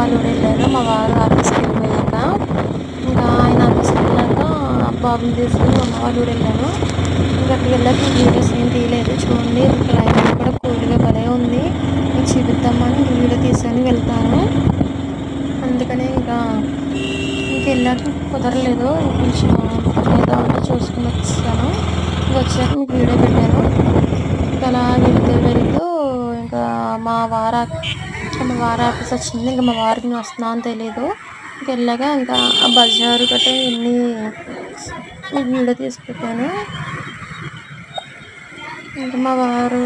వాళ్ళు కూడా వెళ్ళారు. మా వారు ఆఫీస్కి వెళ్ళిపోయాక ఇంకా ఆయన ఆఫీస్కి వెళ్ళాక బాబుని తీసుకుని మా అమ్మ వాళ్ళు కూడా వెళ్ళాను. ఇంకా అక్కడికి వెళ్ళాక వీడియోస్ ఏం తీయలేదు. చూడండి ఇంకా క్లైమేట్ కూడా కూల్గా భలే ఉంది. మీకు చూపిద్దామని వీడియో తీసుకొని వెళ్తాను. అందుకనే ఇంకా వెళ్ళాక కుదరలేదు. కొంచెం పని ఏదో ఉంటే చూసుకుని వచ్చాను. ఇంకా వచ్చాక మీకు వీడియో పెట్టాను. ఇంకా అలా వెళ్తూ ఇంకా మా వారు ఆఫీస్ వచ్చింది. ఇంకా మా వారికి నేను వస్తున్నా అని తెలీదు. ఇంక వెళ్ళాక ఇంకా ఆ బజారు గట్రా ఇన్ని వీడియో తీసి పెట్టాను. ఇంకా మా వారు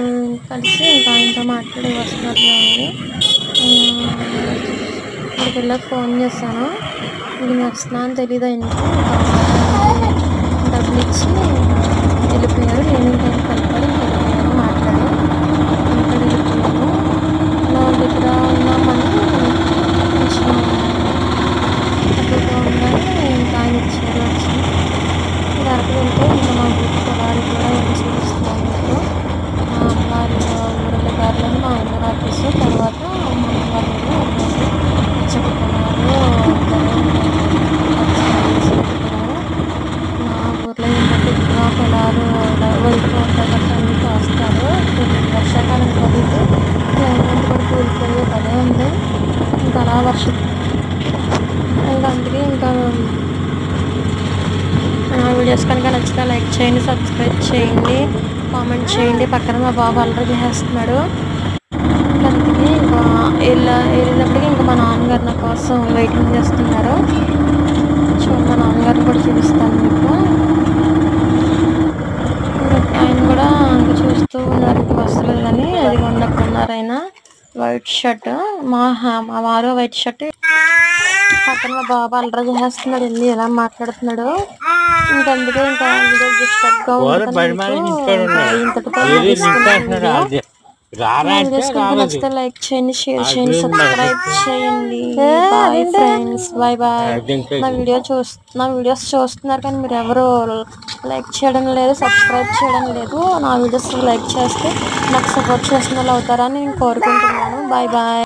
కలిసి ఇంకా ఆయనతో మాట్లాడి వస్తున్నట్లే ఉంది. ఇక్కడికి వెళ్ళాక ఫోన్ చేశాను. నేను వస్తున్నా అని తెలీదు ఆయనకి. డబ్బులు ఇచ్చి వెళ్ళిపోయారు. నేను ఇంకా కలపడి వెళ్ళిపోయాను. మాట్లాడి వెళ్ళిపోయాను. నా దగ్గర ఉన్నామని కొంచెం తక్కువగా ఉందని ఇంకా ఆయన ఇచ్చారు. వచ్చి వరకు వెళ్తే ఇంకా మా ఊరి పొలాలు కూడా వెళ్ళి చూపిస్తున్నాను. మీకు మా అమ్మవారి ఊరిలో గారులని మా అమ్మ ఆఫీసు తర్వాత మా అమ్మవారి పచ్చటి పొలాలు మా ఊర్లో ఏంటంటే ఎక్కువ పొలాలు వదులుతూ ఉంటారు కదా, అన్ని కాస్తారు. వర్షాకాలం కలిగితే క్లైమేట్ కూడా కూలిపోయే పనే ఉంది. ఇంకా అలా వర్షం ఇంకా అందుకే ఇంకా నా వీడియోస్ కనుక నచ్చితే లైక్ చేయండి, సబ్స్క్రైబ్ చేయండి, కామెంట్ చేయండి. పక్కన మా బాబు అల్లరి చేస్తున్నాడు. అందుకే ఇంకా వెళ్ళినప్పటికీ ఇంకా మా నాన్నగారు నా కోసం వెయిటింగ్ చేస్తున్నారు. చూడండి మా నాన్నగారిని కూడా చూపిస్తాను మీకు. ఆయన కూడా ఇంకా చూస్తూ ఉన్నారు. ఇంకా వస్తలేదని అది ఉండకున్నారు. ఆయన వైట్ షర్ట్ మా వారు వైట్ షర్ట్. పక్కన మా బాబు అల్లరి చేస్తున్నాడు. వెళ్ళి ఎలా మాట్లాడుతున్నాడు. ఇంకా అందుకే ఇంకా వీడియో డిస్టర్బ్ గా ఉంటుంది. ఇంతటితో ముగిస్తున్నాను. వీడియోస్ కనుక నచ్చితే లైక్ చేయండి, షేర్ చేయండి, సబ్స్క్రైబ్ చేయండి. Bye friends, bye bye. నా వీడియోస్ చూస్తున్నారు కానీ మీరు ఎవరు లైక్ చేయడం లేదు, సబ్స్క్రైబ్ చేయడం లేదు. నా వీడియోస్ లైక్ చేస్తే నాకు సపోర్ట్ చేసిన వాళ్ళు అవుతారని నేను కోరుకుంటున్నాను. Bye bye.